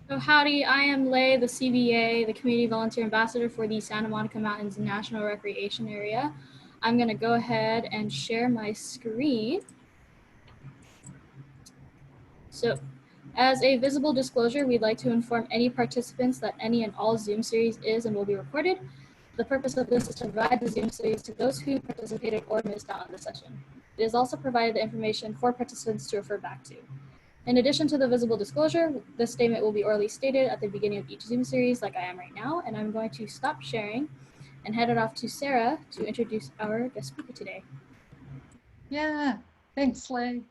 So howdy, I am Lei, the CVA, the Community Volunteer Ambassador for the Santa Monica Mountains National Recreation Area. I'm going to go ahead and share my screen. So, as a visible disclosure, we'd like to inform any participants that any and all Zoom series is and will be recorded. The purpose of this is to provide the Zoom series to those who participated or missed out on the session. It has also provided the information for participants to refer back to. In addition to the visible disclosure, this statement will be orally stated at the beginning of each Zoom series like I am right now, and I'm going to stop sharing and head it off to Sarah to introduce our guest speaker today. Yeah, thanks, Lei.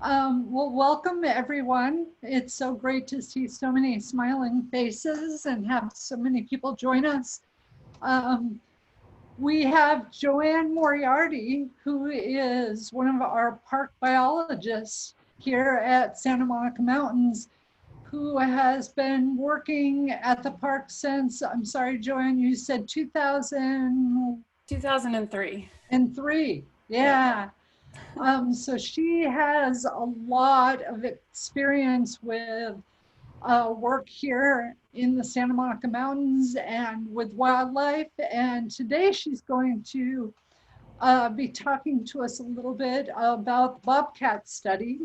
Well, welcome everyone. It's so great to see so many smiling faces and have so many people join us. We have Joanne Moriarty, who is one of our park biologists here at Santa Monica Mountains, who has been working at the park since, I'm sorry, Joanne, you said 2003. And 3, yeah. So she has a lot of experience with work here in the Santa Monica Mountains and with wildlife. And today she's going to be talking to us a little bit about the Bobcat study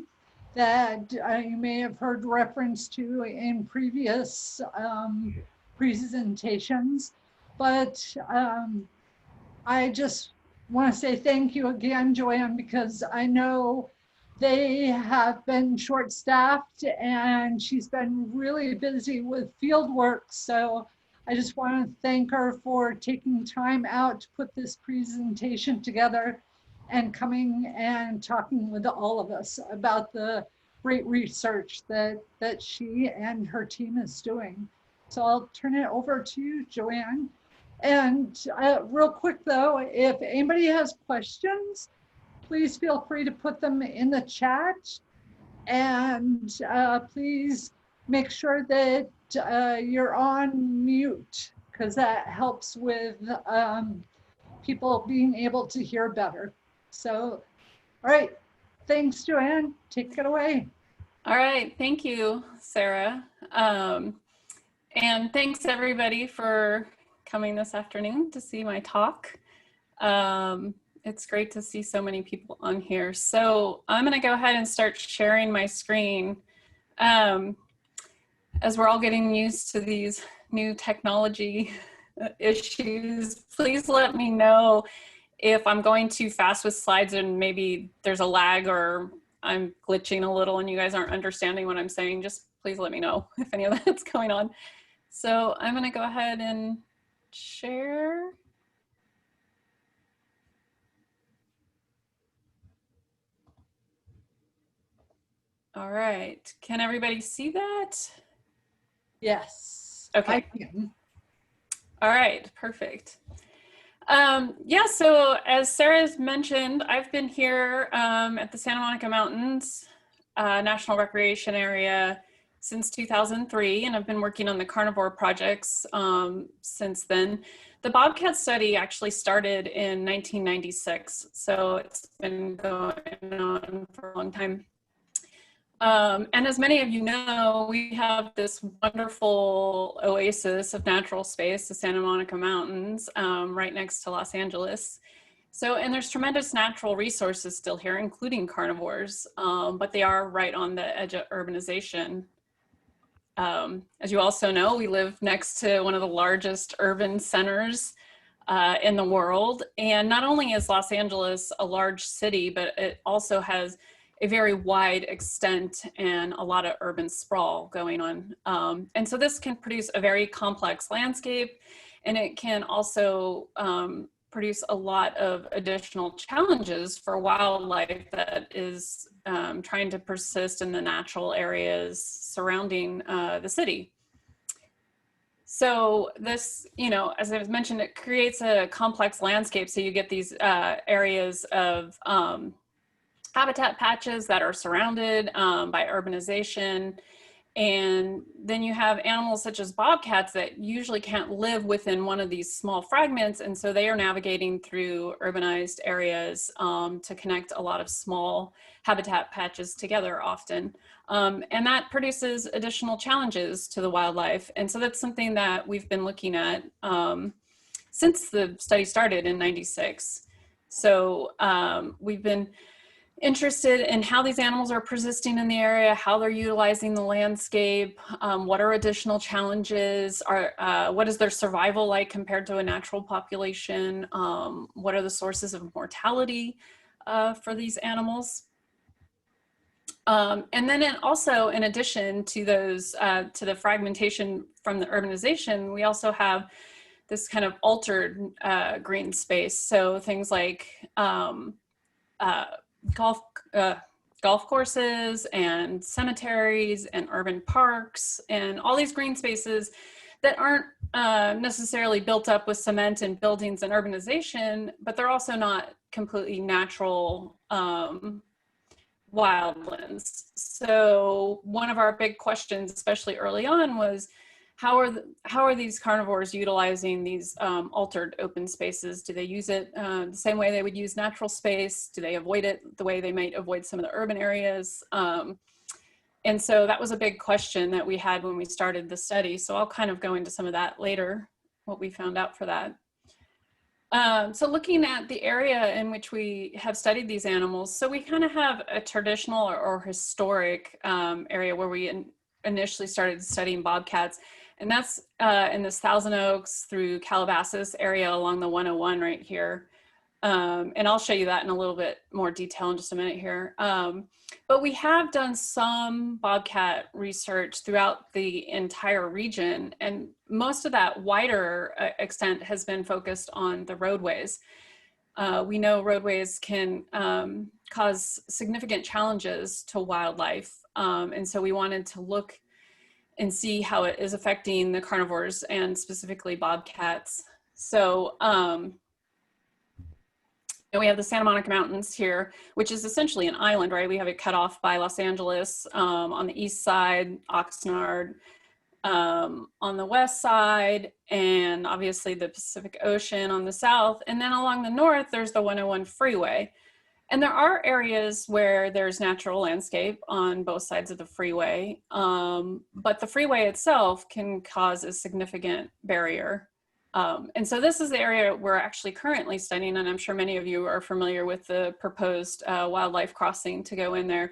that you may have heard reference to in previous presentations. But I just want to say thank you again, Joanne, because I know they have been short-staffed and she's been really busy with field work. So I just want to thank her for taking time out to put this presentation together and coming and talking with all of us about the great research that she and her team is doing. So I'll turn it over to you, Joanne. And real quick though, if anybody has questions, please feel free to put them in the chat. And please make sure that you're on mute, because that helps with people being able to hear better. So, all right, thanks, Joanne. Take it away. All right, thank you, Sarah. And thanks everybody for coming this afternoon to see my talk. It's great to see so many people on here. So I'm gonna go ahead and start sharing my screen. As we're all getting used to these new technology issues, please let me know if I'm going too fast with slides and maybe there's a lag or I'm glitching a little and you guys aren't understanding what I'm saying. Just please let me know if any of that's going on. So I'm gonna go ahead and share. All right, can everybody see that? Yes. Okay. I can. All right, perfect. Yeah, so as Sarah's mentioned, I've been here at the Santa Monica Mountains National Recreation Area since 2003, and I've been working on the carnivore projects since then. The Bobcat study actually started in 1996, so it's been going on for a long time. And as many of you know, we have this wonderful oasis of natural space, the Santa Monica Mountains, right next to Los Angeles. So, and there's tremendous natural resources still here, including carnivores, but they are right on the edge of urbanization. As you also know, we live next to one of the largest urban centers in the world. And not only is Los Angeles a large city, but it also has a very wide extent and a lot of urban sprawl going on. And so this can produce a very complex landscape, and it can also produce a lot of additional challenges for wildlife that is trying to persist in the natural areas surrounding the city. So this, you know, as I was mentioned, it creates a complex landscape. So you get these areas of habitat patches that are surrounded by urbanization, And then you have animals such as bobcats that usually can't live within one of these small fragments. And so they are navigating through urbanized areas to connect a lot of small habitat patches together often. And that produces additional challenges to the wildlife. And so that's something that we've been looking at since the study started in '96. So we've been interested in how these animals are persisting in the area, how they're utilizing the landscape, what are additional challenges, what is their survival like compared to a natural population, what are the sources of mortality for these animals. And then also, in addition to those, to the fragmentation from the urbanization, we also have this kind of altered green space. So things like golf courses and cemeteries and urban parks and all these green spaces that aren't necessarily built up with cement and buildings and urbanization, but they're also not completely natural wildlands. So one of our big questions, especially early on, was how are these carnivores utilizing these altered open spaces? Do they use it the same way they would use natural space? Do they avoid it the way they might avoid some of the urban areas? And so that was a big question that we had when we started the study. So I'll kind of go into some of that later, what we found out for that. So looking at the area in which we have studied these animals, so we kind of have a traditional or historic area where we initially started studying bobcats, and that's in this Thousand Oaks through Calabasas area along the 101 right here. And I'll show you that in a little bit more detail in just a minute here. But we have done some bobcat research throughout the entire region, and most of that wider extent has been focused on the roadways. We know roadways can cause significant challenges to wildlife, and so we wanted to look and see how it is affecting the carnivores and specifically bobcats. So we have the Santa Monica Mountains here, which is essentially an island, right? We have it cut off by Los Angeles on the east side, Oxnard on the west side, and obviously the Pacific Ocean on the south. And then along the north, there's the 101 freeway. And there are areas where there's natural landscape on both sides of the freeway, but the freeway itself can cause a significant barrier. And so this is the area we're actually currently studying, and I'm sure many of you are familiar with the proposed wildlife crossing to go in there.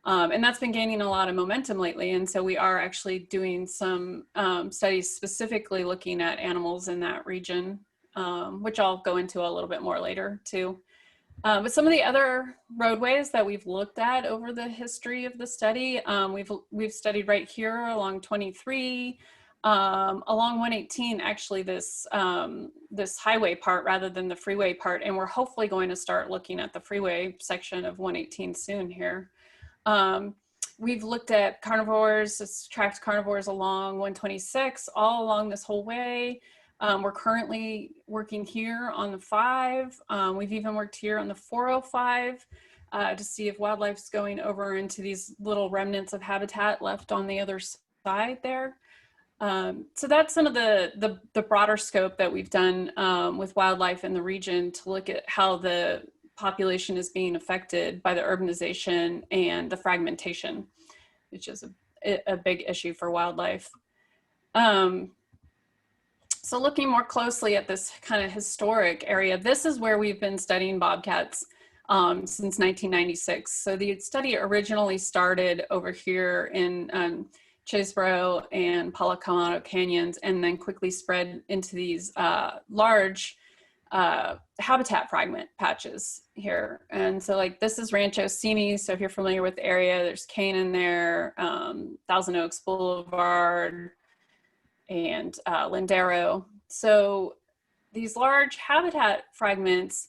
And that's been gaining a lot of momentum lately. And so we are actually doing some studies specifically looking at animals in that region, which I'll go into a little bit more later too. But some of the other roadways that we've looked at over the history of the study, we've studied right here along 23, along 118, actually this highway part rather than the freeway part, and we're hopefully going to start looking at the freeway section of 118 soon here. We've looked at carnivores, tracked carnivores along 126, all along this whole way. We're currently working here on the 5. We've even worked here on the 405 to see if wildlife's going over into these little remnants of habitat left on the other side there. So that's some of the broader scope that we've done with wildlife in the region to look at how the population is being affected by the urbanization and the fragmentation, which is a big issue for wildlife. So looking more closely at this kind of historic area, this is where we've been studying bobcats since 1996. So the study originally started over here in Chesebro and Palacamado canyons, and then quickly spread into these large habitat fragment patches here. And so like this is Rancho Cini. So if you're familiar with the area, there's Canaan there, Thousand Oaks Boulevard, and Lindero. So these large habitat fragments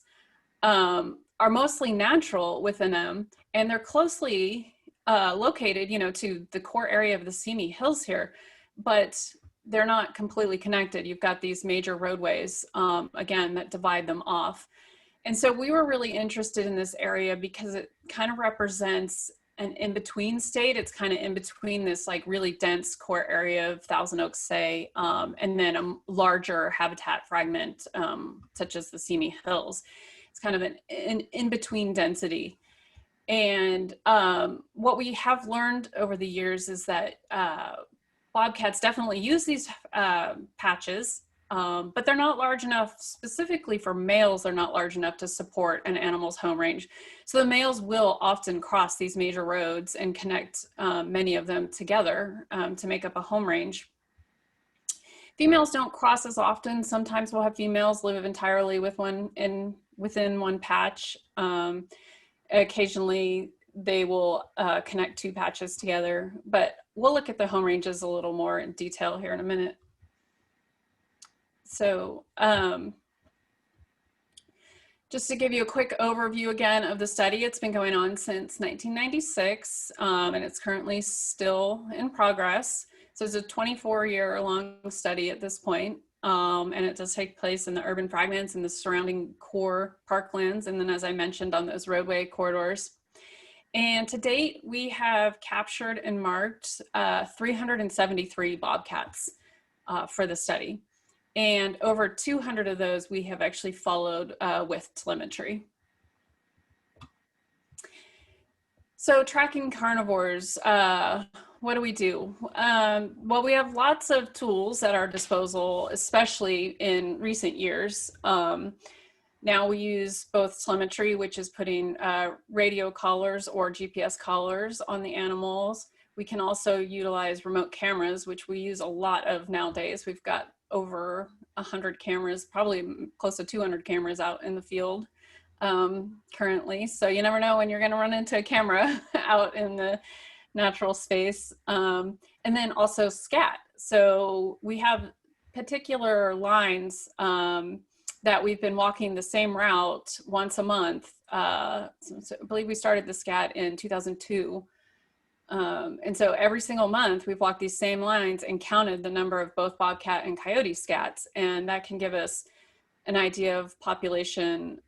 are mostly natural within them, and they're closely located, you know, to the core area of the Simi Hills here, but they're not completely connected. You've got these major roadways, again, that divide them off. And so we were really interested in this area because it kind of represents an in-between state. It's kind of in between this like really dense core area of Thousand Oaks, say, and then a larger habitat fragment, such as the Simi Hills. It's kind of an in-between density. And what we have learned over the years is that bobcats definitely use these patches, but they're not large enough, specifically for males, they're not large enough to support an animal's home range. So the males will often cross these major roads and connect many of them together to make up a home range. Females don't cross as often. Sometimes we'll have females live entirely with within one patch. Occasionally they will connect two patches together, but we'll look at the home ranges a little more in detail here in a minute. So just to give you a quick overview again of the study, it's been going on since 1996, and it's currently still in progress. So it's a 24-year-long study at this point, and it does take place in the urban fragments and the surrounding core parklands, and then, as I mentioned, on those roadway corridors. And to date, we have captured and marked 373 bobcats for the study. And over 200 of those we have actually followed with telemetry. So tracking carnivores, what do we do? Well, we have lots of tools at our disposal, especially in recent years. Now we use both telemetry, which is putting radio collars or GPS collars on the animals. We can also utilize remote cameras, which we use a lot of nowadays. We've got over 100 cameras, probably close to 200 cameras out in the field currently. So you never know when you're gonna run into a camera out in the natural space. And then also scat. So we have particular lines that we've been walking the same route once a month. So I believe we started the scat in 2002. And so every single month we've walked these same lines and counted the number of both bobcat and coyote scats, and that can give us an idea of population.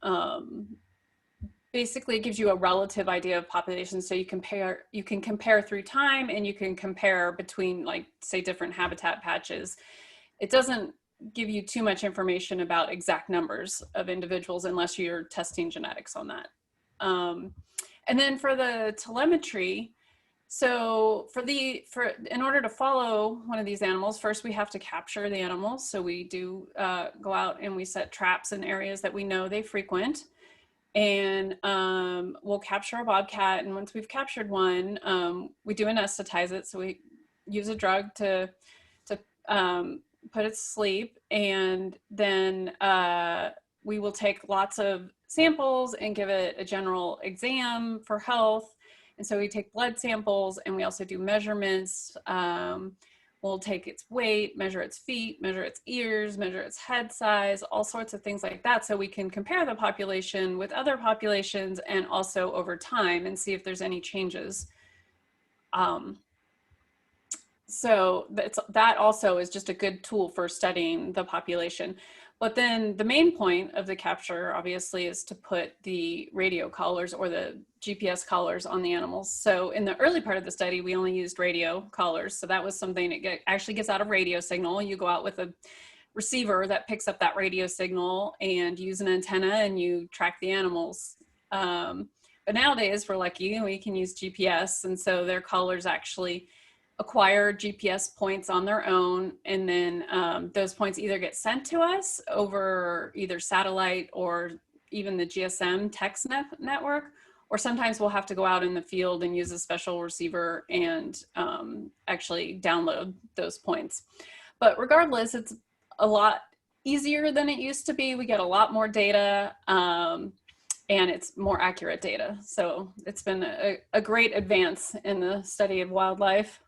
Basically it gives you a relative idea of population, so you can compare through time, and you can compare between, like, say, different habitat patches. It doesn't give you too much information about exact numbers of individuals unless you're testing genetics on that. And then for the telemetry, so in order to follow one of these animals, first we have to capture the animals. So we do go out and we set traps in areas that we know they frequent, and we'll capture a bobcat. And once we've captured one, we do anesthetize it. So we use a drug to put it to sleep, and then we will take lots of samples and give it a general exam for health. And so we take blood samples, and we also do measurements. We'll take its weight, measure its feet, measure its ears, measure its head size, all sorts of things like that, so we can compare the population with other populations and also over time and see if there's any changes. So that also is just a good tool for studying the population. But then the main point of the capture, obviously, is to put the radio collars or the GPS collars on the animals. So in the early part of the study, we only used radio collars. So that was something that actually gets out a radio signal. You go out with a receiver that picks up that radio signal and use an antenna, and you track the animals. But nowadays, we're lucky, we can use GPS. And so their collars actually acquire GPS points on their own, and then those points either get sent to us over either satellite or even the GSM text network, or sometimes we'll have to go out in the field and use a special receiver and actually download those points. But regardless, it's a lot easier than it used to be. We get a lot more data, and it's more accurate data. So it's been a great advance in the study of wildlife.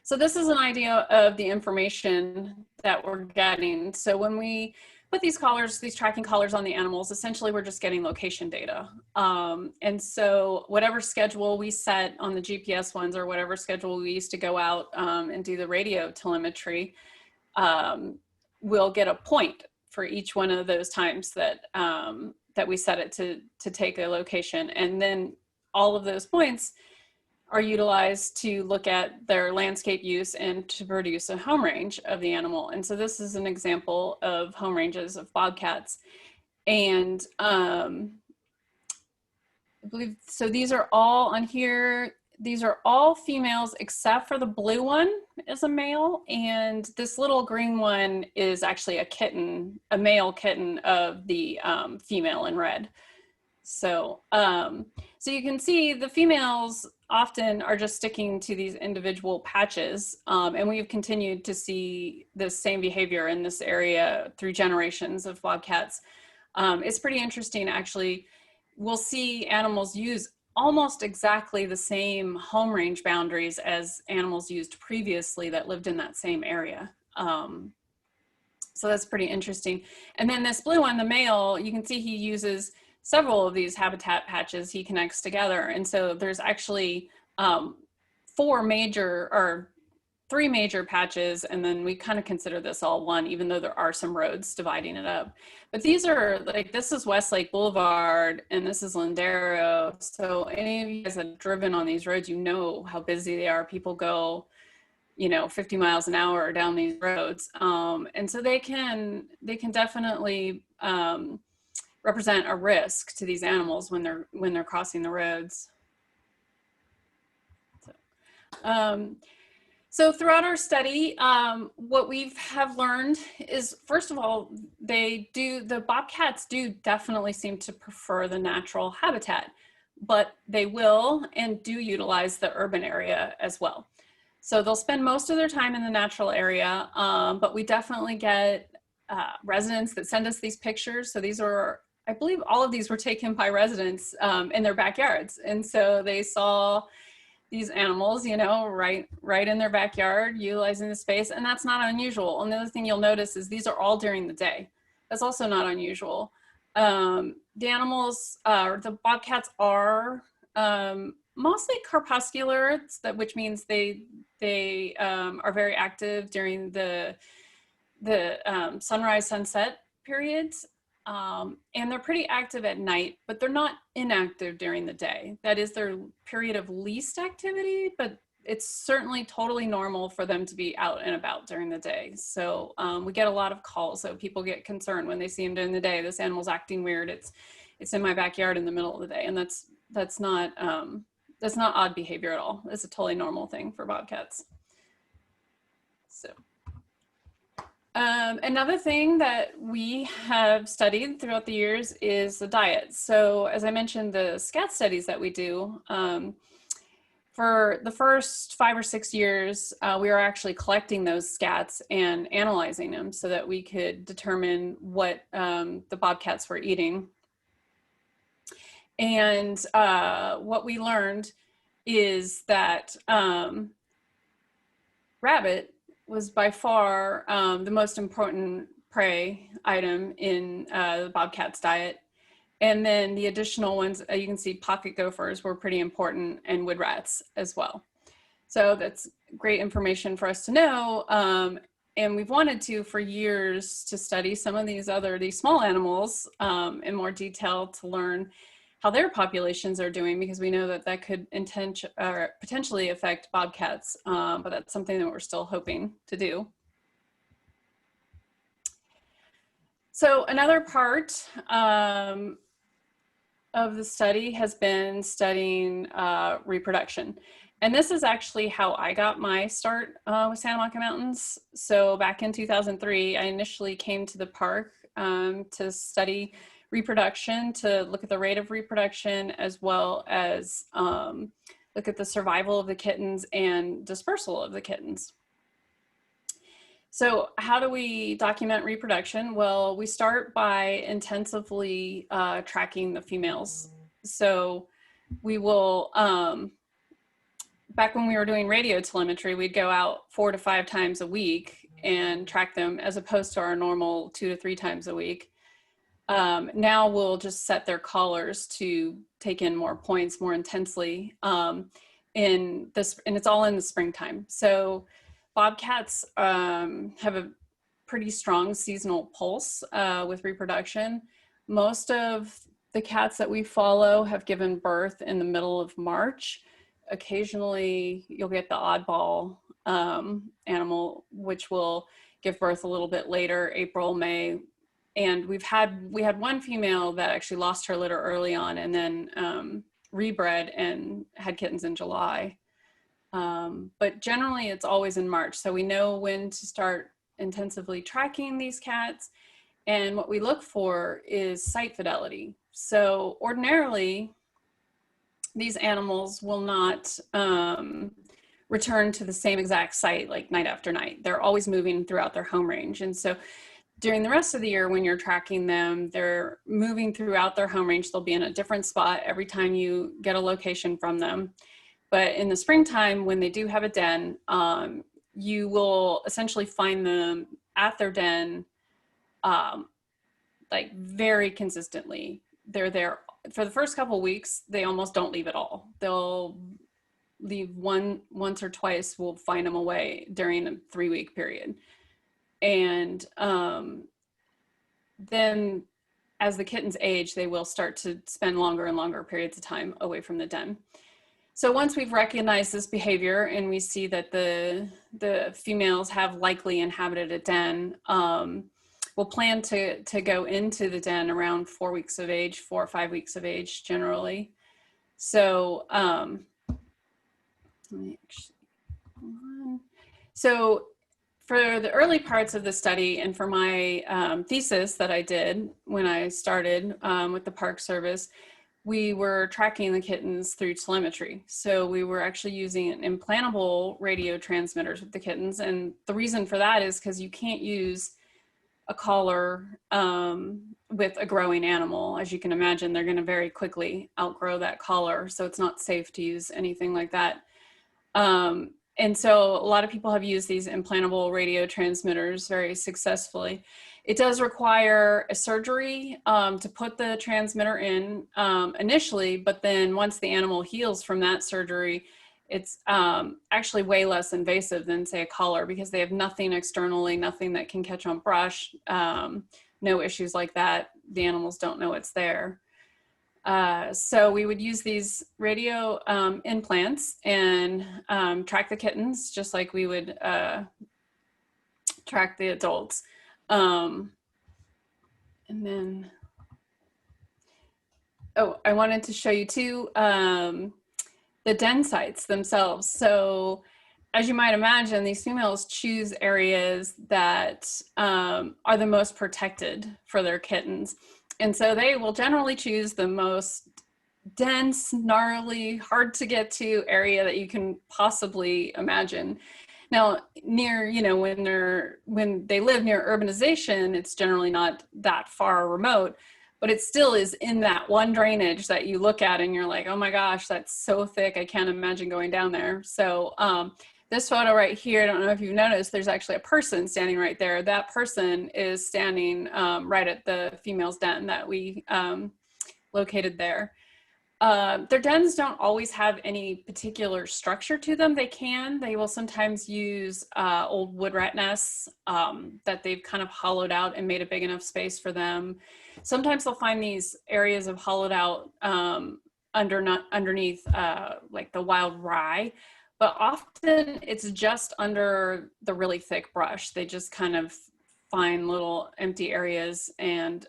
So this is an idea of the information that we're getting. So when we put these collars, these tracking collars on the animals, essentially we're just getting location data. And so whatever schedule we set on the GPS ones, or whatever schedule we used to go out and do the radio telemetry, we'll get a point for each one of those times that that we set it to take a location. And then all of those points are utilized to look at their landscape use and to produce a home range of the animal. And so this is an example of home ranges of bobcats. And I believe, so these are all on here. These are all females except for the blue one is a male. And this little green one is actually a kitten, a male kitten of the female in red. So, so you can see the females often are just sticking to these individual patches. And we've continued to see this same behavior in this area through generations of bobcats. It's pretty interesting, actually. We'll see animals use almost exactly the same home range boundaries as animals used previously that lived in that same area. So that's pretty interesting. And then this blue one, the male, you can see he uses several of these habitat patches he connects together. And so there's actually three major patches, and then we kind of consider this all one, even though there are some roads dividing it up. But these are like, this is Westlake Boulevard and this is Lindero. So any of you guys that have driven on these roads, you know how busy they are. People go, you know, 50 miles an hour down these roads. And so they can definitely represent a risk to these animals when they're crossing the roads. So throughout our study, what we have learned is, first of all, the bobcats do definitely seem to prefer the natural habitat, but they will and do utilize the urban area as well. So they'll spend most of their time in the natural area, but we definitely get residents that send us these pictures. So these are, I believe all of these were taken by residents in their backyards. And so they saw these animals, you know, right in their backyard, utilizing the space, and that's not unusual. And the other thing you'll notice is these are all during the day. That's also not unusual. The animals, the bobcats are mostly crepuscular, which means they are very active during the sunrise sunset periods. And they're pretty active at night, but they're not inactive during the day. That is their period of least activity, but it's certainly totally normal for them to be out and about during the day. So we get a lot of calls. So people get concerned when they see them during the day. This animal's acting weird. It's in my backyard in the middle of the day, and that's not odd behavior at all. It's a totally normal thing for bobcats. So. Another thing that we have studied throughout the years is the diet. So as I mentioned, the scat studies that we do, for the first 5 or 6 years, we were actually collecting those scats and analyzing them so that we could determine what the bobcats were eating. And what we learned is that rabbit was by far the most important prey item in the bobcat's diet. And then the additional ones, you can see pocket gophers were pretty important, and wood rats as well. So that's great information for us to know. And we've wanted to for years to study some of these small animals in more detail to learn how their populations are doing, because we know that could potentially affect bobcats, but that's something that we're still hoping to do. So another part of the study has been studying reproduction. And this is actually how I got my start with Santa Monica Mountains. So back in 2003, I initially came to the park to study reproduction, to look at the rate of reproduction, as well as look at the survival of the kittens and dispersal of the kittens. So how do we document reproduction? Well, we start by intensively tracking the females. So we will, back when we were doing radio telemetry, we'd go out 4 to 5 times a week and track them, as opposed to our normal 2 to 3 times a week. Now we'll just set their collars to take in more points more intensely and it's all in the springtime. So bobcats have a pretty strong seasonal pulse with reproduction. Most of The cats that we follow have given birth in the middle of March. Occasionally you'll get the oddball animal, which will give birth a little bit later, April, May. And we had one female that actually lost her litter early on and then rebred and had kittens in July. But generally it's always in March. So we know when to start intensively tracking these cats. And what we look for is site fidelity. So ordinarily, these animals will not return to the same exact site like night after night. They're always moving throughout their home range. And so during the rest of the year, when you're tracking them, they're moving throughout their home range. They'll be in a different spot every time you get a location from them. But in the springtime, when they do have a den, you will essentially find them at their den like very consistently. They're there for the first couple of weeks. They almost don't leave at all. They'll leave once or twice. We'll find them away during a 3-week period. And then as the kittens age, they will start to spend longer and longer periods of time away from the den. So once we've recognized this behavior and we see that the females have likely inhabited a den, we'll plan to go into the den around 4 weeks of age, 4 or 5 weeks of age generally. So let me actually, so for the early parts of the study and for my thesis that I did when I started with the Park Service, we were tracking the kittens through telemetry. So we were actually using implantable radio transmitters with the kittens. And the reason for that is because you can't use a collar with a growing animal. As you can imagine, they're going to very quickly outgrow that collar. So it's not safe to use anything like that. And so a lot of people have used these implantable radio transmitters very successfully. It does require a surgery to put the transmitter in initially, but then once the animal heals from that surgery, it's actually way less invasive than, say, a collar, because they have nothing externally, nothing that can catch on brush, no issues like that. The animals don't know it's there. So we would use these radio implants and track the kittens just like we would track the adults. And then, oh, I wanted to show you too, the den sites themselves. So as you might imagine, these females choose areas that are the most protected for their kittens. And so they will generally choose the most dense, gnarly, hard to get to area that you can possibly imagine. Now, near, you know, when they live near urbanization, it's generally not that far remote, but it still is in that one drainage that you look at and you're like, oh my gosh, that's so thick, I can't imagine going down there. So this photo right here, I don't know if you've noticed, there's actually a person standing right there. That person is standing right at the female's den that we located there. Their dens don't always have any particular structure to them. They will sometimes use old wood rat nests that they've kind of hollowed out and made a big enough space for them. Sometimes they'll find these areas of hollowed out underneath like the wild rye, but often it's just under the really thick brush. They just kind of find little empty areas and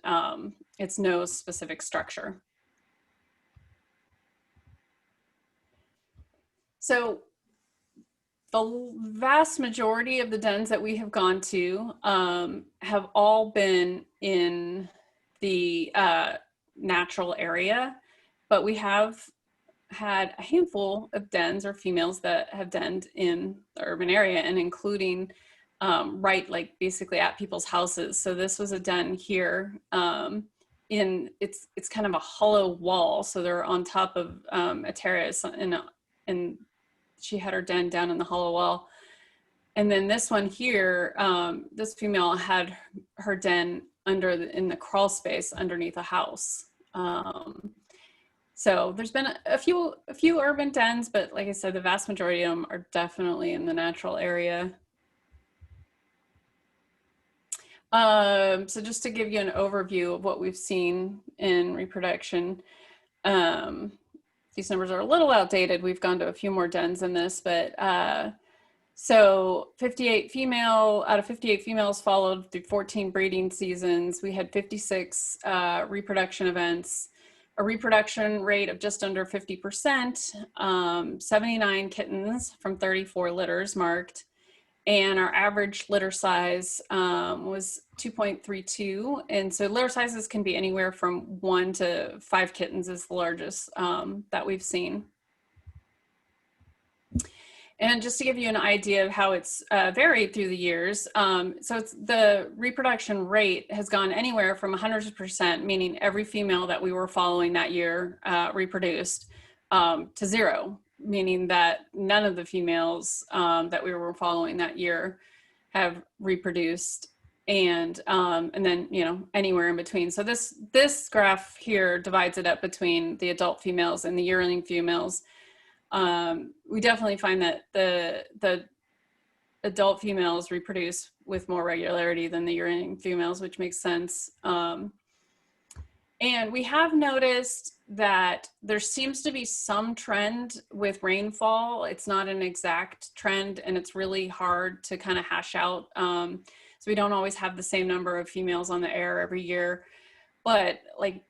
it's no specific structure. So the vast majority of the dens that we have gone to have all been in the natural area, but we have had a handful of dens or females that have denned in the urban area, and including right, like basically at people's houses. So this was a den here it's kind of a hollow wall. So they're on top of a terrace and she had her den down in the hollow wall. And then this one here, this female had her den in the crawl space underneath a house. So there's been a few urban dens, but like I said, the vast majority of them are definitely in the natural area. So just to give you an overview of what we've seen in reproduction, these numbers are a little outdated. We've gone to a few more dens than this, but so 58 out of 58 females followed through 14 breeding seasons. We had 56 reproduction events, a reproduction rate of just under 50%, 79 kittens from 34 litters marked, and our average litter size was 2.32. And so litter sizes can be anywhere from 1 to 5 kittens is the largest that we've seen. And just to give you an idea of how it's varied through the years, so the reproduction rate has gone anywhere from 100%, meaning every female that we were following that year reproduced, to 0, meaning that none of the females that we were following that year have reproduced, and then, you know, anywhere in between. So this graph here divides it up between the adult females and the yearling females. We definitely find that the adult females reproduce with more regularity than the yearling females, which makes sense. And we have noticed that there seems to be some trend with rainfall. It's not an exact trend, and it's really hard to kind of hash out. So we don't always have the same number of females on the air every year. But like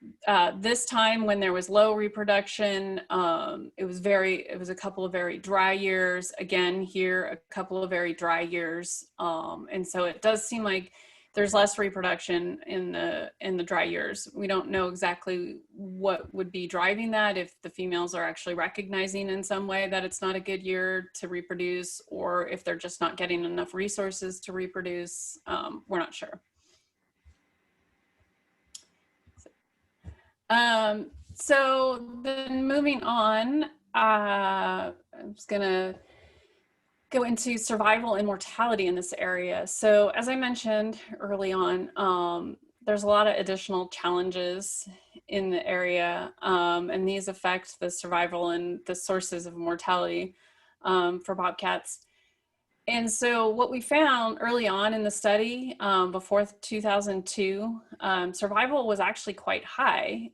this time when there was low reproduction, it was a couple of very dry years. Again, here, a couple of very dry years. And so it does seem like there's less reproduction in the dry years. We don't know exactly what would be driving that, if the females are actually recognizing in some way that it's not a good year to reproduce, or if they're just not getting enough resources to reproduce. We're not sure. So then moving on, I'm just gonna go into survival and mortality in this area. So as I mentioned early on, there's a lot of additional challenges in the area, and these affect the survival and the sources of mortality for bobcats. And so what we found early on in the study, before 2002, survival was actually quite high.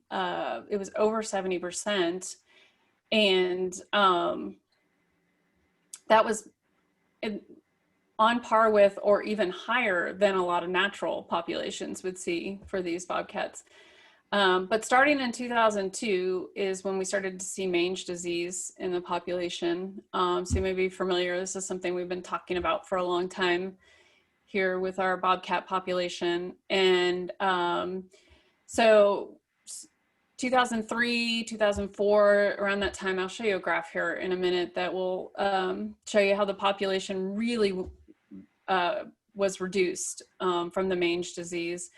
It was over 70%. And that was on par with, or even higher than, a lot of natural populations would see for these bobcats. But starting in 2002 is when we started to see mange disease in the population. So you may be familiar, this is something we've been talking about for a long time here with our bobcat population. And so 2003, 2004, around that time, I'll show you a graph here in a minute that will show you how the population really was reduced from the mange disease.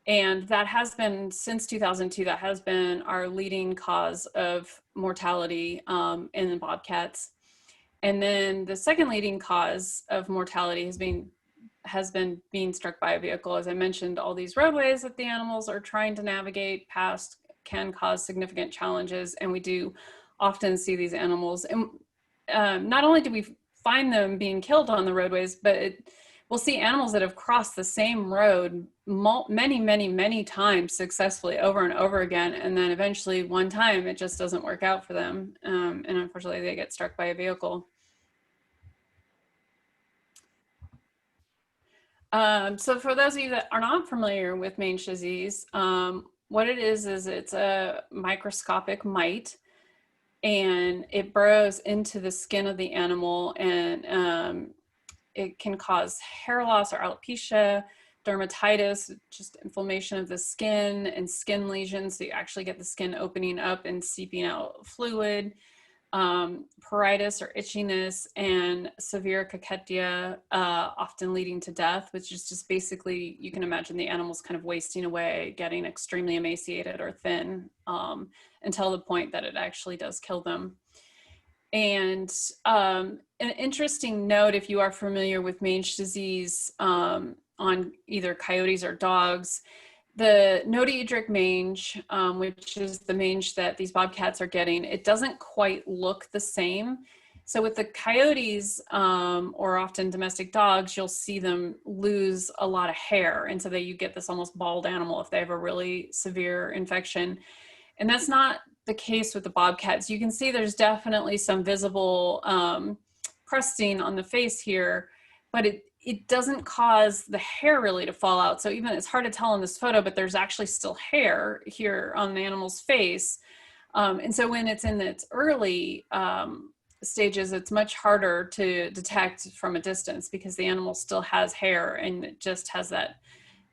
And that has been, since 2002, that has been our leading cause of mortality in the bobcats. And then the second leading cause of mortality has been being struck by a vehicle. As I mentioned, all these roadways that the animals are trying to navigate past can cause significant challenges, and we do often see these animals. And not only do we find them being killed on the roadways, but we'll see animals that have crossed the same road many times successfully over and over again, and then eventually one time it just doesn't work out for them, and unfortunately they get struck by a vehicle. So for those of you that are not familiar with mange disease, what it is it's a microscopic mite, and it burrows into the skin of the animal, and it can cause hair loss or alopecia, dermatitis, just inflammation of the skin, and skin lesions. So you actually get the skin opening up and seeping out fluid, pruritus or itchiness, and severe cachexia, often leading to death, which is just basically, you can imagine the animals kind of wasting away, getting extremely emaciated or thin, until the point that it actually does kill them. And an interesting note, if you are familiar with mange disease on either coyotes or dogs, the Nododric Mange, which is the mange that these bobcats are getting, it doesn't quite look the same. So with the coyotes, or often domestic dogs, you'll see them lose a lot of hair. And so that you get this almost bald animal if they have a really severe infection. And that's not the case with the bobcats. You can see there's definitely some visible crusting on the face here, but it doesn't cause the hair really to fall out. So even, it's hard to tell in this photo, but there's actually still hair here on the animal's face. And so when it's in its early stages, it's much harder to detect from a distance because the animal still has hair and it just has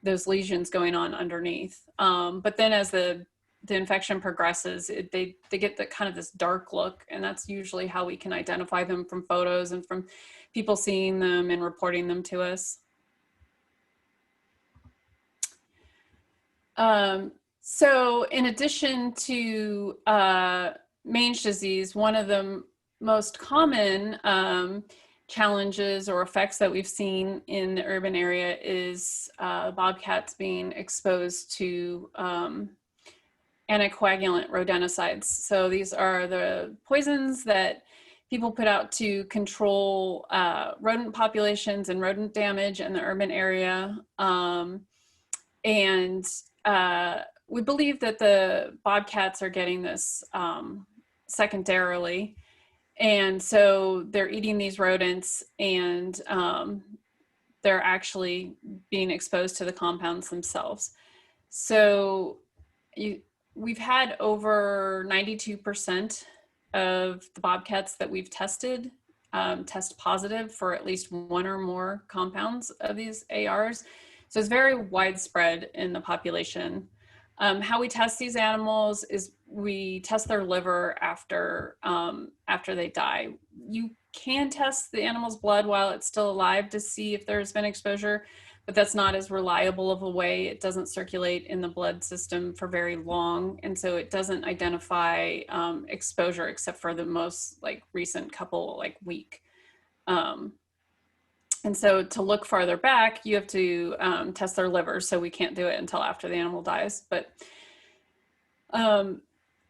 those lesions going on underneath. But then as the infection progresses, they get the kind of this dark look, and that's usually how we can identify them from photos and from people seeing them and reporting them to us. So in addition to Mange disease, one of the most common challenges or effects that we've seen in the urban area is bobcats being exposed to anticoagulant rodenticides. So these are the poisons that people put out to control rodent populations and rodent damage in the urban area. We believe that the bobcats are getting this secondarily. And so they're eating these rodents, and they're actually being exposed to the compounds themselves. So we've had over 92% of the bobcats that we've tested test positive for at least one or more compounds of these ARs. So it's very widespread in the population. How we test these animals is we test their liver after they die. You can test the animal's blood while it's still alive to see if there's been exposure, but that's not as reliable of a way. It doesn't circulate in the blood system for very long, and so it doesn't identify exposure except for the most recent couple week. And so to look farther back, you have to test their liver, so we can't do it until after the animal dies. But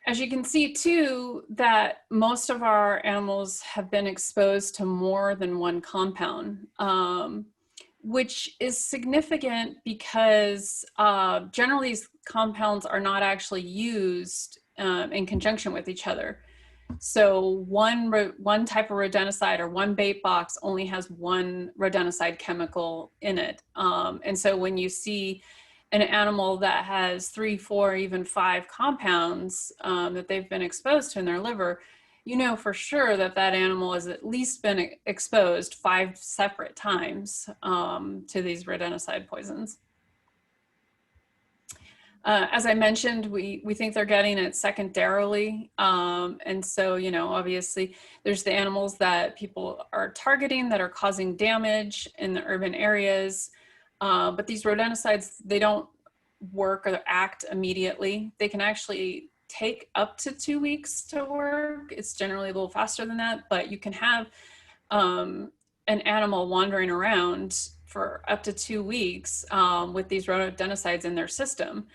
as you can see too, that most of our animals have been exposed to more than one compound, which is significant because generally these compounds are not actually used in conjunction with each other. So one type of rodenticide or one bait box only has one rodenticide chemical in it. And so when you see an animal that has 3, 4, even 5 compounds that they've been exposed to in their liver, you know for sure that that animal has at least been exposed 5 separate times to these rodenticide poisons. As I mentioned, we think they're getting it secondarily. And so, obviously there's the animals that people are targeting that are causing damage in the urban areas. But these rodenticides, they don't work or act immediately. They can actually take up to 2 weeks to work. It's generally a little faster than that, but you can have an animal wandering around for up to 2 weeks with these rodenticides in their system.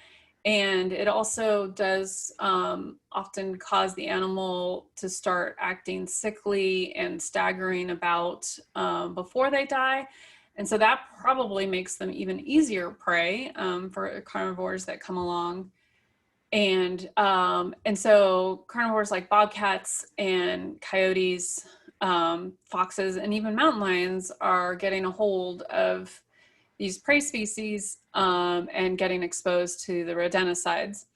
And it also does often cause the animal to start acting sickly and staggering about before they die. And so that probably makes them even easier prey for carnivores that come along. And so carnivores like bobcats and coyotes, foxes, and even mountain lions are getting a hold of these prey species and getting exposed to the rodenticides.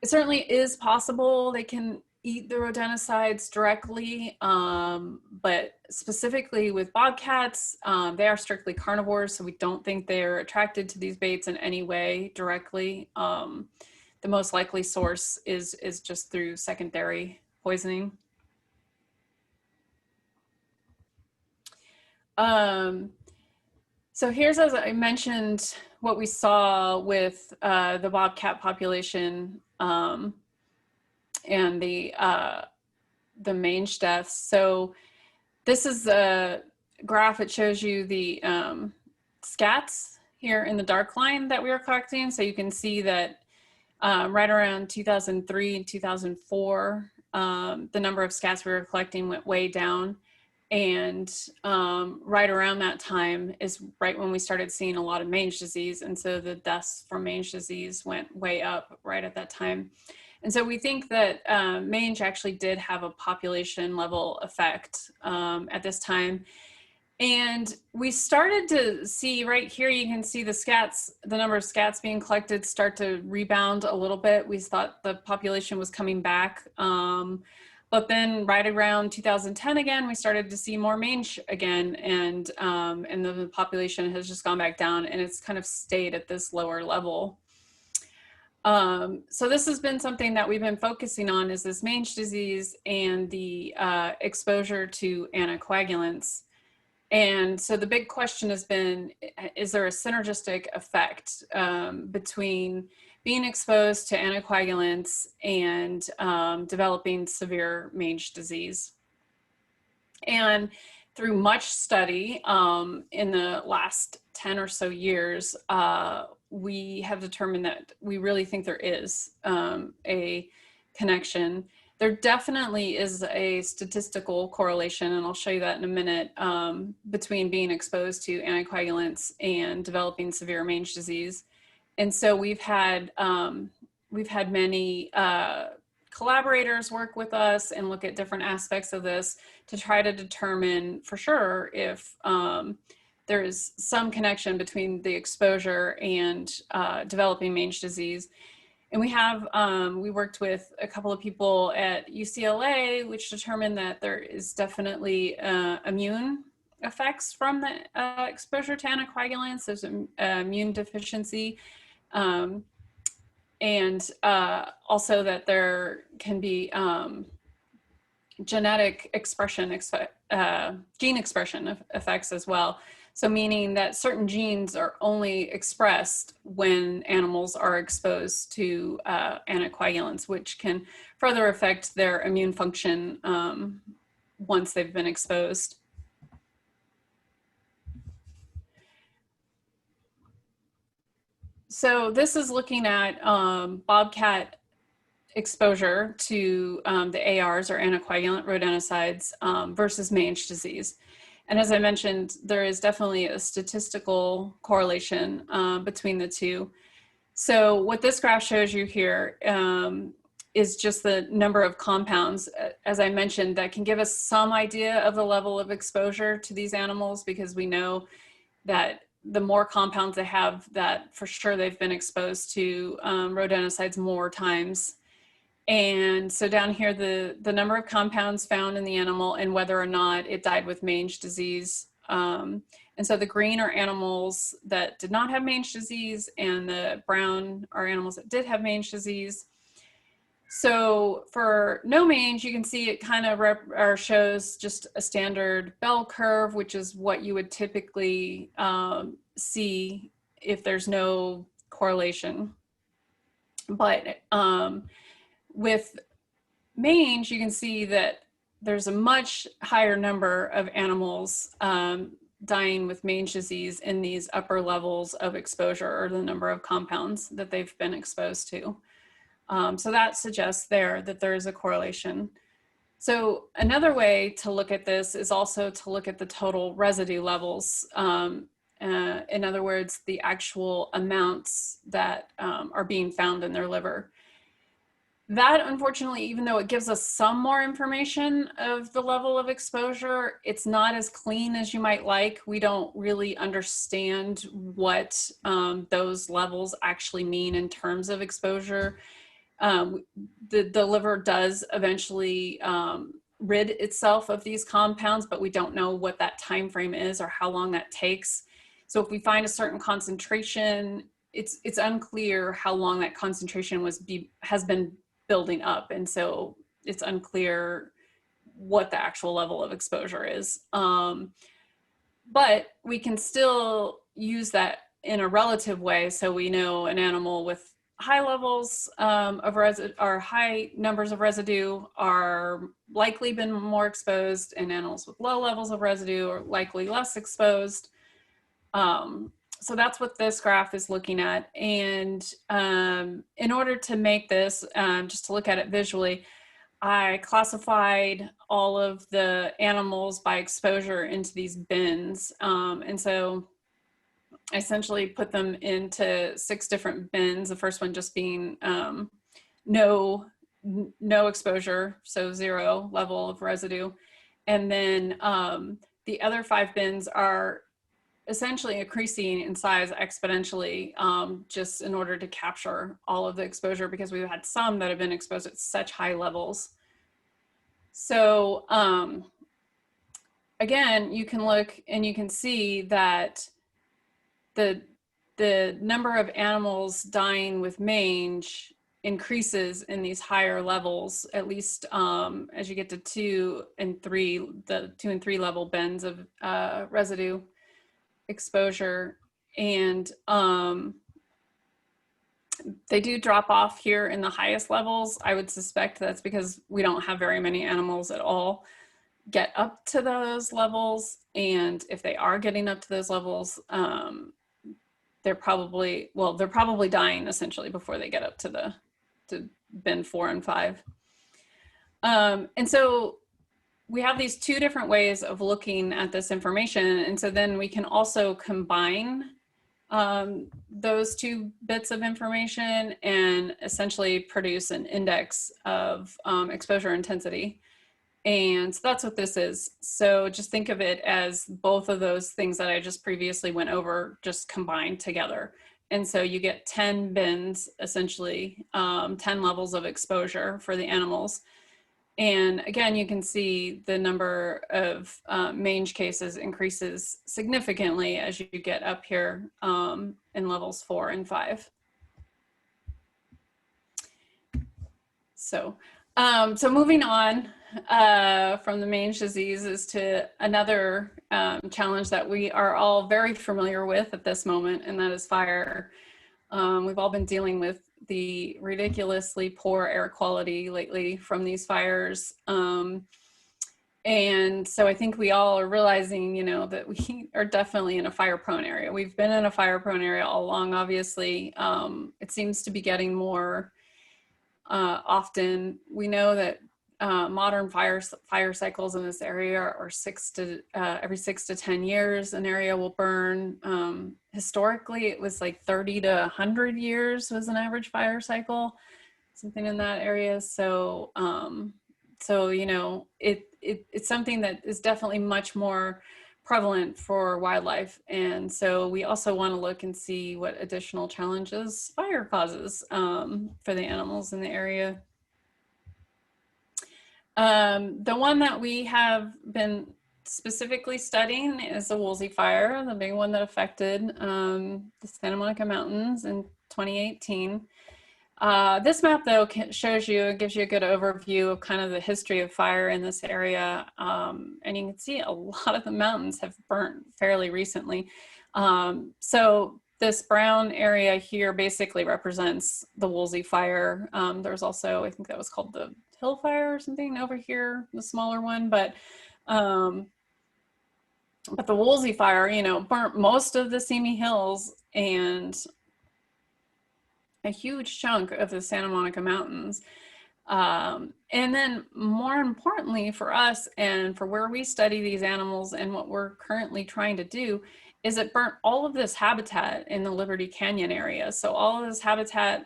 It certainly is possible they can eat the rodenticides directly, but specifically with bobcats, they are strictly carnivores, so we don't think they're attracted to these baits in any way directly. The most likely source is just through secondary poisoning. So here's, as I mentioned, what we saw with the bobcat population and the mange deaths. So this is a graph. It shows you the scats here in the dark line that we were collecting. So you can see that right around 2003 and 2004, the number of scats we were collecting went way down. And right around that time is right when we started seeing a lot of mange disease. And so the deaths from mange disease went way up right at that time. And so we think that mange actually did have a population level effect at this time. And we started to see right here, you can see the scats, the number of scats being collected start to rebound a little bit. We thought the population was coming back. But then right around 2010 again, we started to see more mange again, and the population has just gone back down, and it's kind of stayed at this lower level. So this has been something that we've been focusing on, is this mange disease and the exposure to anticoagulants. And so the big question has been, is there a synergistic effect between being exposed to anticoagulants and developing severe mange disease? And through much study in the last 10 or so years, we have determined that we really think there is a connection. There definitely is a statistical correlation, and I'll show you that in a minute, between being exposed to anticoagulants and developing severe mange disease. And so we've had many collaborators work with us and look at different aspects of this to try to determine for sure if there is some connection between the exposure and developing mange disease. And we worked with a couple of people at UCLA, which determined that there is definitely immune effects from the exposure to anticoagulants. There's an immune deficiency. And also that there can be genetic expression, gene expression effects as well. So meaning that certain genes are only expressed when animals are exposed to anticoagulants, which can further affect their immune function once they've been exposed. So this is looking at bobcat exposure to the ARs, or anticoagulant rodenticides, versus mange disease. And as I mentioned, there is definitely a statistical correlation between the two. So what this graph shows you here is just the number of compounds, as I mentioned, that can give us some idea of the level of exposure to these animals, because we know that the more compounds they have, that for sure they've been exposed to rodenticides more times. And so down here, the number of compounds found in the animal and whether or not it died with mange disease. And so the green are animals that did not have mange disease, and the brown are animals that did have mange disease. So for no mange, you can see it kind of shows just a standard bell curve, which is what you would typically see if there's no correlation. But with mange, you can see that there's a much higher number of animals dying with mange disease in these upper levels of exposure, or the number of compounds that they've been exposed to. So that suggests that there is a correlation. So another way to look at this is also to look at the total residue levels. In other words, the actual amounts that are being found in their liver. That, unfortunately, even though it gives us some more information of the level of exposure, it's not as clean as you might like. We don't really understand what those levels actually mean in terms of exposure. The liver does eventually rid itself of these compounds, but we don't know what that time frame is or how long that takes. So if we find a certain concentration, it's unclear how long that concentration has been building up, and so it's unclear what the actual level of exposure is. But we can still use that in a relative way, so we know an animal with high levels of residue, or high numbers of residue, are likely been more exposed, and animals with low levels of residue are likely less exposed. So that's what this graph is looking at. And in order to make this, just to look at it visually, I classified all of the animals by exposure into these bins. And so I essentially put them into 6 different bins. The first one just being no exposure, so 0 level of residue. And then the other 5 bins are essentially increasing in size exponentially, just in order to capture all of the exposure, because we've had some that have been exposed at such high levels. So again, you can look and you can see that the number of animals dying with mange increases in these higher levels, at least as you get to 2 and 3, the 2 and 3 level bins of residue exposure. And they do drop off here in the highest levels. I would suspect that's because we don't have very many animals at all get up to those levels. And if they are getting up to those levels, they're probably dying essentially before they get up to bin 4 and 5. And so we have these 2 different ways of looking at this information. And so then we can also combine those 2 bits of information and essentially produce an index of exposure intensity. And so that's what this is. So just think of it as both of those things that I just previously went over just combined together. And so you get 10 bins, essentially 10 levels of exposure for the animals. And again, you can see the number of mange cases increases significantly as you get up here in levels 4 and 5. So moving on from the mange diseases to another challenge that we are all very familiar with at this moment, and that is fire. We've all been dealing with the ridiculously poor air quality lately from these fires. And so I think we all are realizing, you know, that we are definitely in a fire-prone area. We've been in a fire-prone area all along, obviously. It seems to be getting more often. We know that modern fire cycles in this area are every 6 to 10 years an area will burn. Historically, it was like 30 to 100 years was an average fire cycle, something in that area. So you know, it's something that is definitely much more prevalent for wildlife. And so we also want to look and see what additional challenges fire causes for the animals in the area. The one that we have been specifically studying is the Woolsey Fire, the big one that affected the Santa Monica Mountains in 2018. This map, though, gives you a good overview of kind of the history of fire in this area. And you can see a lot of the mountains have burnt fairly recently. So this brown area here basically represents the Woolsey Fire. There's also, I think that was called the Hill Fire or something over here, the smaller one, but the Woolsey Fire, you know, burnt most of the Simi Hills and a huge chunk of the Santa Monica Mountains. And then more importantly for us and for where we study these animals and what we're currently trying to do is it burnt all of this habitat in the Liberty Canyon area. So all of this habitat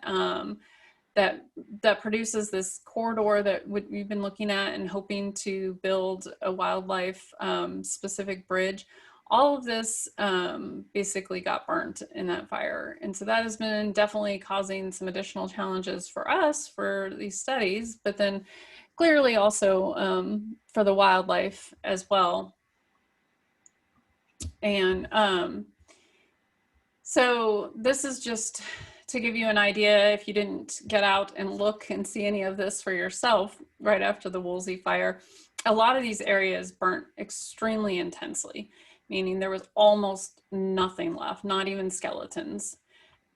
that produces this corridor that we've been looking at and hoping to build a wildlife specific bridge. All of this basically got burnt in that fire. And so that has been definitely causing some additional challenges for us for these studies, but then clearly also for the wildlife as well. And so this is just to give you an idea, if you didn't get out and look and see any of this for yourself right after the Woolsey Fire, a lot of these areas burnt extremely intensely, meaning there was almost nothing left, not even skeletons.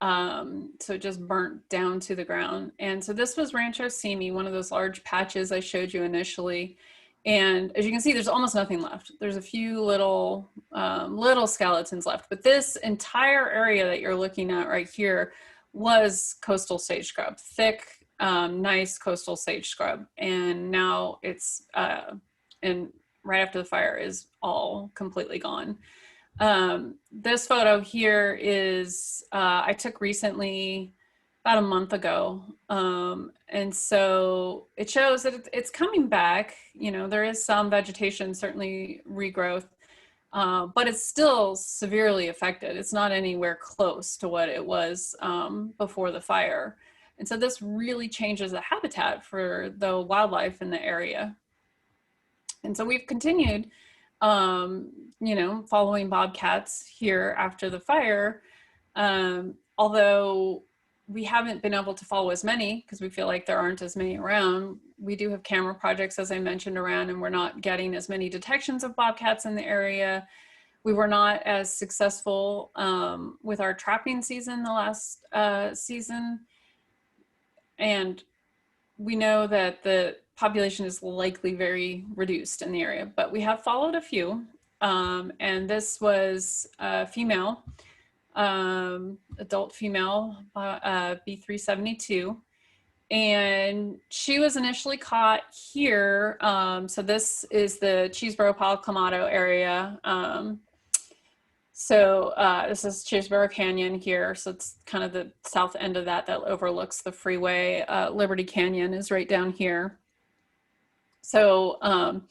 So it just burnt down to the ground. And so this was Rancho Simi, one of those large patches I showed you initially. And as you can see, there's almost nothing left. There's a few little skeletons left, but this entire area that you're looking at right here was coastal sage scrub, thick, nice coastal sage scrub. And now it's, and right after the fire is all completely gone. This photo here is, I took recently, about a month ago. And so it shows that it's coming back. You know, there is some vegetation, certainly regrowth, but it's still severely affected. It's not anywhere close to what it was before the fire. And so this really changes the habitat for the wildlife in the area. And so we've continued, you know, following bobcats here after the fire, although we haven't been able to follow as many because we feel like there aren't as many around. We do have camera projects, as I mentioned, around, and we're not getting as many detections of bobcats in the area. We were not as successful with our trapping season the last season. And we know that the population is likely very reduced in the area, but we have followed a few. And this was a female, adult female, B372. And she was initially caught here. So this is the Cheeseboro Palo Clamato area. This is Cheeseboro Canyon here. So it's kind of the south end of that overlooks the freeway. Liberty Canyon is right down here. So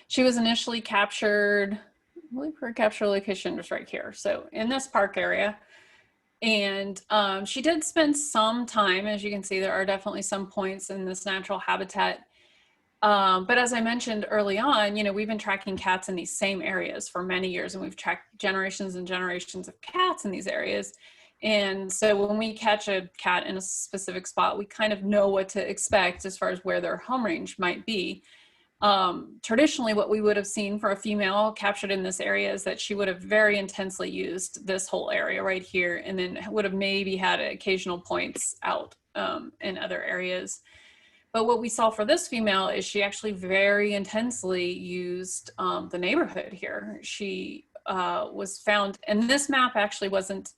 she was initially captured, I believe her capture location was right here. So in this park area. And she did spend some time, as you can see, there are definitely some points in this natural habitat. But as I mentioned early on, you know, we've been tracking cats in these same areas for many years, and we've tracked generations and generations of cats in these areas. And so when we catch a cat in a specific spot, we kind of know what to expect as far as where their home range might be. Traditionally, what we would have seen for a female captured in this area is that she would have very intensely used this whole area right here, and then would have maybe had occasional points out in other areas. But what we saw for this female is she actually very intensely used the neighborhood here. She was found, and this map actually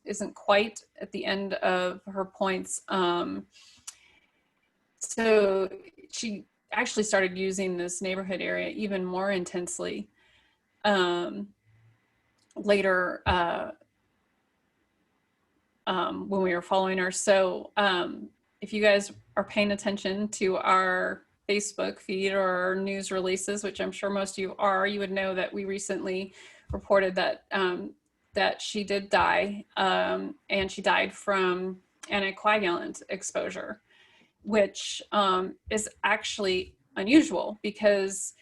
isn't quite at the end of her points. So she actually started using this neighborhood area even more intensely later when we were following her. So if you guys are paying attention to our Facebook feed or our news releases, which I'm sure most of you are, you would know that we recently reported that that she did die, and she died from anticoagulant exposure, which is actually unusual because,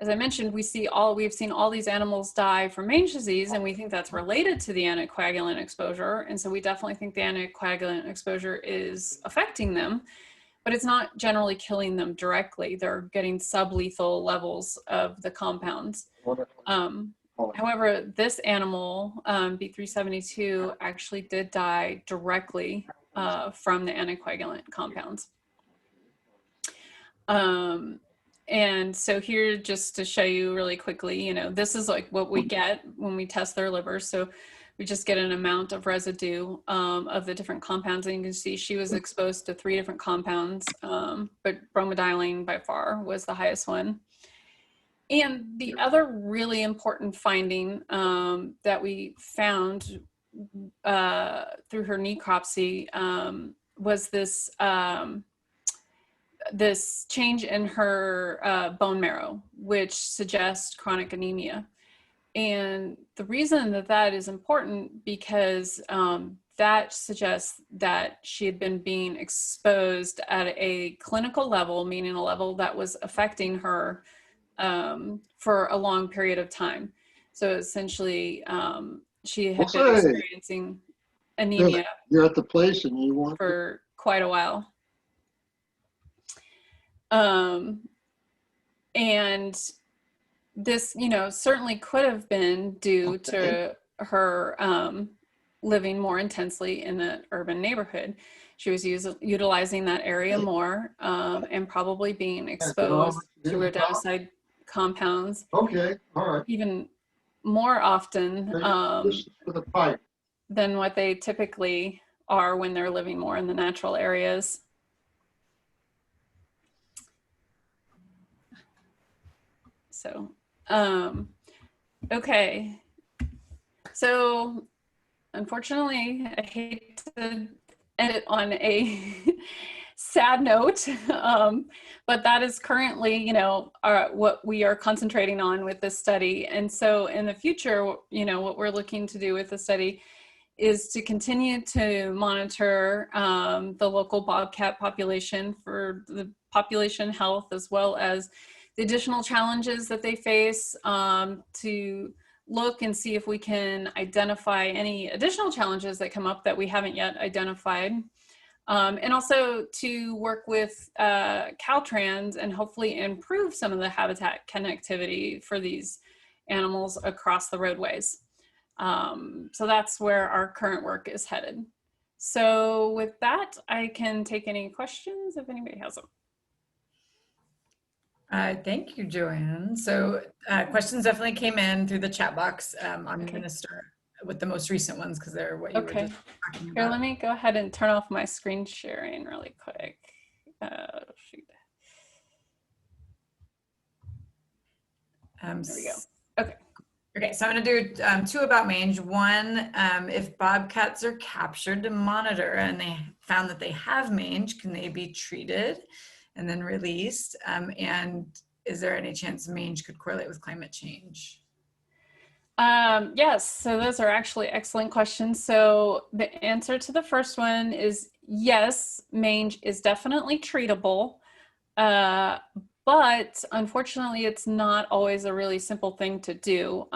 as I mentioned, we've seen all these animals die from Mange disease, and we think that's related to the anticoagulant exposure. And so we definitely think the anticoagulant exposure is affecting them, but it's not generally killing them directly. They're getting sublethal levels of the compounds. However, this animal, B372, actually did die directly from the anticoagulant compounds. And so here, just to show you really quickly, you know, this is like what we get when we test their livers. So we just get an amount of residue of the different compounds. And you can see she was exposed to 3 different compounds, but bromadiolane by far was the highest one. And the other really important finding that we found through her necropsy was this this change in her bone marrow, which suggests chronic anemia. And the reason that that is important because that suggests that she had been being exposed at a clinical level, meaning a level that was affecting her for a long period of time. So essentially, she had been experiencing anemia. You're at the place and you want for quite a while. And this, you know, certainly could have been due to her living more intensely in the urban neighborhood. She was utilizing that area more and probably being exposed to rodenticide compounds. Okay, all right. Even more often than what they typically are when they're living more in the natural areas. So, okay. So unfortunately, I hate to end it on a sad note, but that is currently, you know, what we are concentrating on with this study. And so in the future, you know, what we're looking to do with the study is to continue to monitor the local bobcat population for the population health, as well as the additional challenges that they face, to look and see if we can identify any additional challenges that come up that we haven't yet identified. And also to work with Caltrans and hopefully improve some of the habitat connectivity for these animals across the roadways. So that's where our current work is headed. So with that, I can take any questions if anybody has them. Thank you, Joanne. So questions definitely came in through the chat box. I'm going to start with the most recent ones because they're what you were just talking about. Here, let me go ahead and turn off my screen sharing really quick. Shoot. There we go. Okay. Okay, so I'm going to do two about mange. One, if bobcats are captured to monitor and they found that they have mange, can they be treated and then released? And is there any chance mange could correlate with climate change? Yes, so those are actually excellent questions. So the answer to the first one is yes, mange is definitely treatable. But unfortunately, it's not always a really simple thing to do,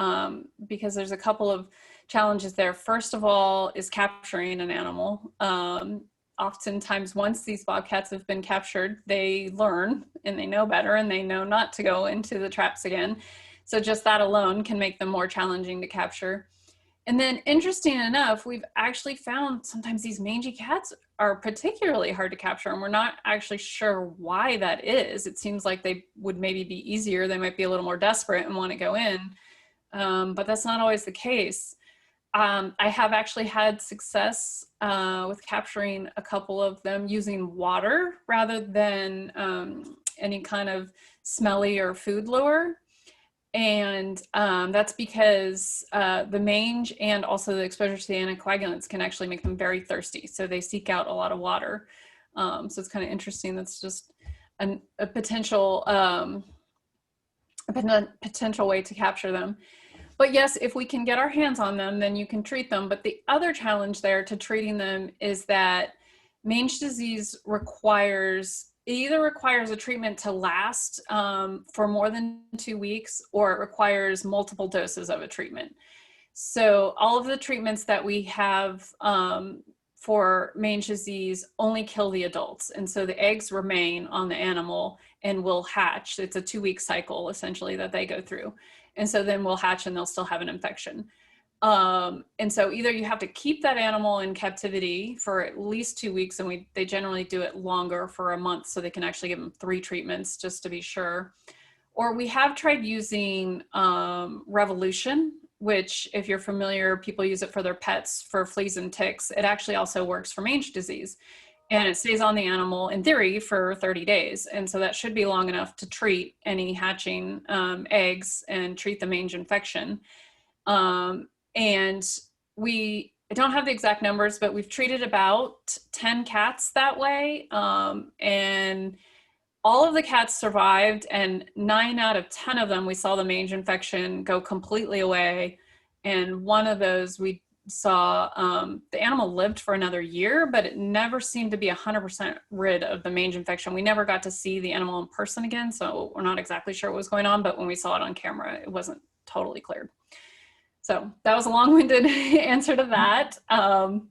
because there's a couple of challenges there. First of all is capturing an animal. Oftentimes, once these bobcats have been captured, they learn and they know better and they know not to go into the traps again. So just that alone can make them more challenging to capture. And then interesting enough, we've actually found sometimes these mangy cats are particularly hard to capture, and we're not actually sure why that is. It seems like they would maybe be easier. They might be a little more desperate and want to go in, but that's not always the case. I have actually had success with capturing a couple of them using water rather than any kind of smelly or food lure. And that's because the mange and also the exposure to the anticoagulants can actually make them very thirsty. So they seek out a lot of water. So it's kind of interesting. That's just a potential way to capture them. But yes, if we can get our hands on them, then you can treat them. But the other challenge there to treating them is that mange disease either requires a treatment to last for more than 2 weeks, or it requires multiple doses of a treatment. So all of the treatments that we have for mange disease only kill the adults. And so the eggs remain on the animal and will hatch. It's a 2-week cycle essentially that they go through. And so then we'll hatch and they'll still have an infection. And so either you have to keep that animal in captivity for at least 2 weeks, and they generally do it longer for a month, so they can actually give them 3 treatments just to be sure. Or we have tried using Revolution, which if you're familiar, people use it for their pets for fleas and ticks. It actually also works for mange disease, and it stays on the animal in theory for 30 days. And so that should be long enough to treat any hatching eggs and treat the mange infection. And I don't have the exact numbers, but we've treated about 10 cats that way. And all of the cats survived, and 9 out of 10 of them, we saw the mange infection go completely away. And one of those we saw, the animal lived for another year, but it never seemed to be 100% rid of the mange infection. We never got to see the animal in person again, so we're not exactly sure what was going on, but when we saw it on camera, it wasn't totally cleared. So that was a long-winded answer to that. I'm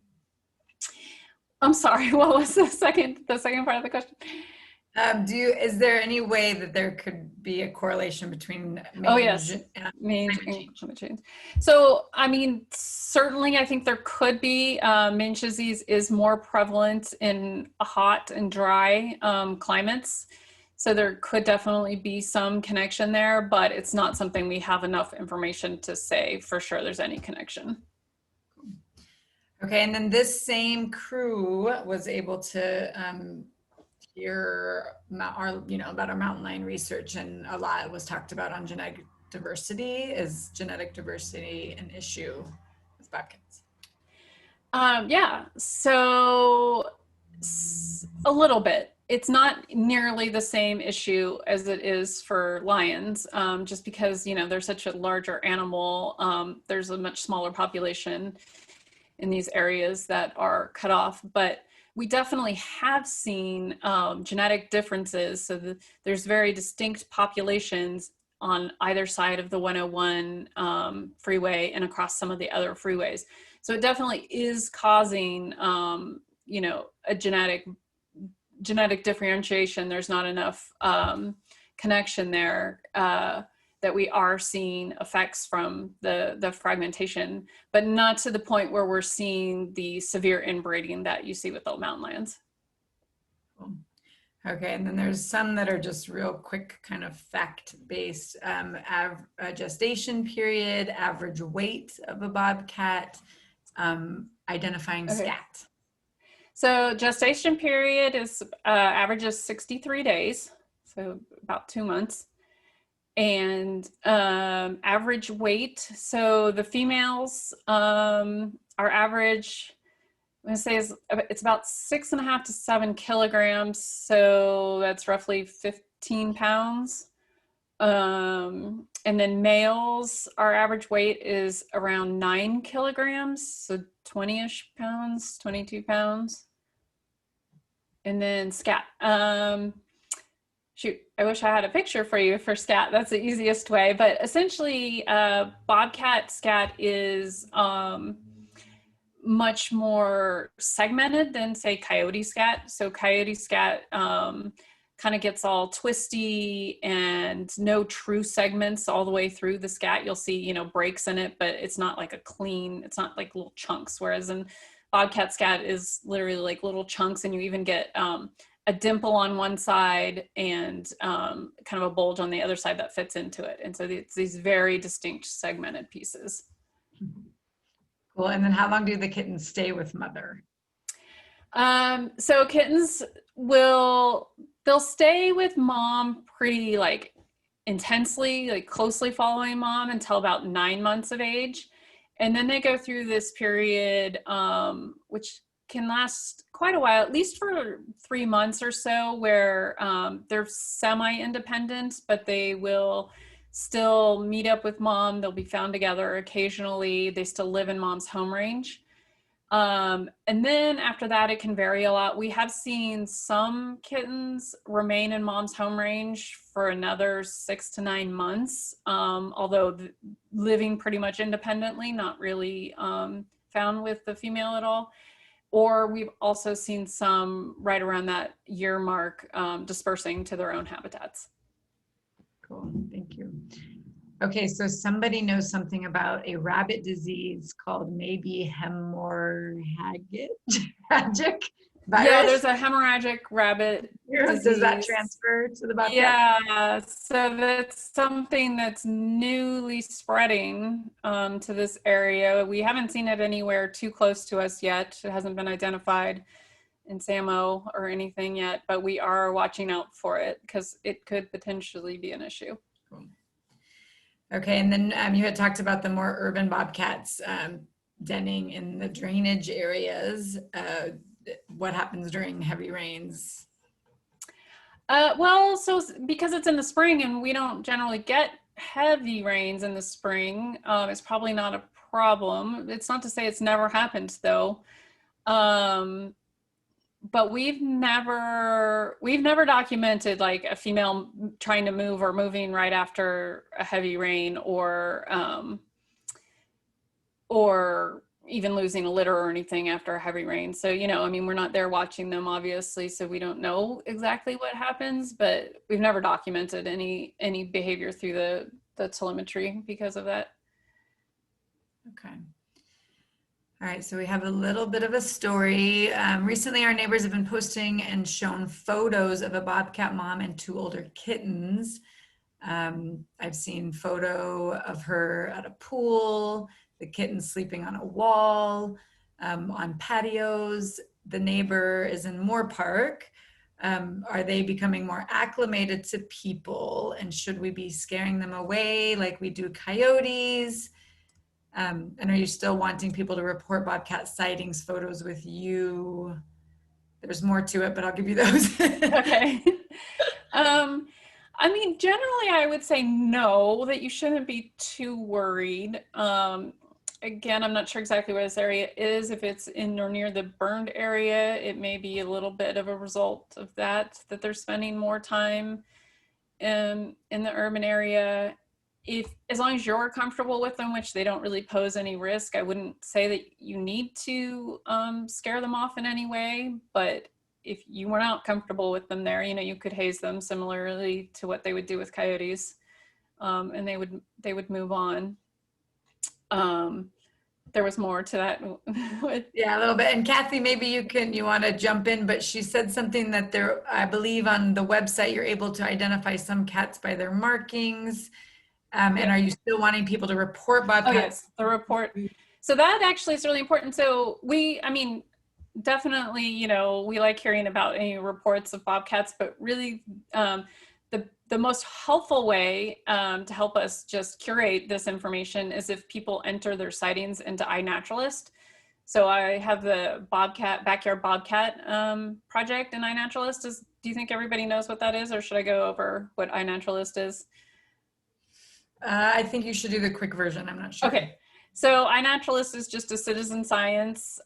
sorry, what was the second part of the question? Is there any way that there could be a correlation between mange and climate change? So, I mean, certainly I think there could be. Mange disease is more prevalent in hot and dry climates. So there could definitely be some connection there, but it's not something we have enough information to say for sure there's any connection. Okay, and then this same crew was able to hear about our mountain lion research, and a lot was talked about on genetic diversity. Is genetic diversity an issue with bobcats? Yeah, so a little bit. It's not nearly the same issue as it is for lions, just because, they're such a larger animal. There's a much smaller population in these areas that are cut off, but we definitely have seen genetic differences. So there's very distinct populations on either side of the 101 freeway and across some of the other freeways. So it definitely is causing, a genetic differentiation. There's not enough connection there that we are seeing effects from the fragmentation, but not to the point where we're seeing the severe inbreeding that you see with the mountain lions. Cool. Okay, and then there's some that are just real quick, kind of fact-based. Gestation period, average weight of a bobcat, identifying scat. So gestation period is averages 63 days, so about 2 months. And average weight, so the females are average, I'm gonna say it's about 6.5 to 7 kilograms, so that's roughly 15 pounds. And then males, our average weight is around 9 kilograms, so 20-ish pounds, 22 pounds. And then scat. Shoot, I wish I had a picture for you for scat. That's the easiest way. But essentially, Bobcat scat is much more segmented than, say, coyote scat. So coyote scat kind of gets all twisty and no true segments all the way through the scat. You'll see, breaks in it, but it's not like it's not like little chunks. Whereas in Bobcat scat is literally like little chunks, and you even get a dimple on one side and kind of a bulge on the other side that fits into it. And so it's these very distinct segmented pieces. Cool. And then how long do the kittens stay with mother? So kittens they'll stay with mom pretty intensely, closely following mom until about 9 months of age. And then they go through this period, which can last quite a while, at least for 3 months or so, where they're semi-independent, but they will still meet up with mom. They'll be found together occasionally. They still live in mom's home range. And then after that, it can vary a lot. We have seen some kittens remain in mom's home range for another 6 to 9 months, although living pretty much independently, not really found with the female at all. Or we've also seen some right around that year mark dispersing to their own habitats. Cool, thank you. Okay, so somebody knows something about a rabbit disease called maybe hemorrhagic virus? Yeah, there's a hemorrhagic rabbit disease. Does that transfer to the bobcat? Yeah, so that's something that's newly spreading to this area. We haven't seen it anywhere too close to us yet. It hasn't been identified in SAMO or anything yet, but we are watching out for it because it could potentially be an issue. Cool. Okay, and then you had talked about the more urban bobcats denning in the drainage areas. What happens during heavy rains? Well, so because it's in the spring and we don't generally get heavy rains in the spring, it's probably not a problem. It's not to say it's never happened though. But we've never documented like a female trying to move or moving right after a heavy rain or even losing a litter or anything after a heavy rain. So, we're not there watching them obviously, so we don't know exactly what happens, but we've never documented any behavior through the telemetry because of that. Okay. All right, so we have a little bit of a story. Recently, our neighbors have been posting and shown photos of a bobcat mom and 2 older kittens. I've seen photo of her at a pool, the kittens sleeping on a wall, on patios. The neighbor is in Moore Park. Are they becoming more acclimated to people, and should we be scaring them away like we do coyotes? And are you still wanting people to report bobcat sightings photos with you? There's more to it, but I'll give you those. Okay. I mean, generally, I would say no, that you shouldn't be too worried. Again, I'm not sure exactly where this area is. If it's in or near the burned area, it may be a little bit of a result of that they're spending more time in the urban area. As long as you're comfortable with them, which they don't really pose any risk, I wouldn't say that you need to scare them off in any way. But if you were not comfortable with them there, you could haze them similarly to what they would do with coyotes, and they would move on. There was more to that. Yeah, a little bit. And Kathy, maybe you want to jump in, but she said something that I believe on the website, you're able to identify some cats by their markings. And are you still wanting people to report bobcats? Oh yes, the report. So that actually is really important. So definitely, we like hearing about any reports of bobcats, but really the most helpful way to help us just curate this information is if people enter their sightings into iNaturalist. So I have the Backyard Bobcat project in iNaturalist. Do you think everybody knows what that is, or should I go over what iNaturalist is? I think you should do the quick version. I'm not sure. Okay. So iNaturalist is just a citizen science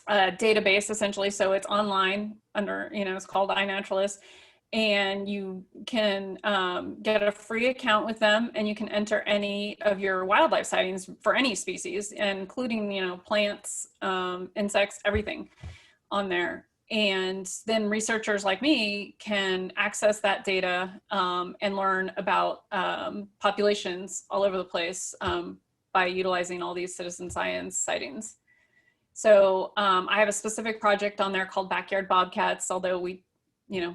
database, essentially. So it's online under, it's called iNaturalist. And you can get a free account with them, and you can enter any of your wildlife sightings for any species, including, plants, insects, everything on there. And then researchers like me can access that data and learn about populations all over the place by utilizing all these citizen science sightings. So I have a specific project on there called Backyard Bobcats, although we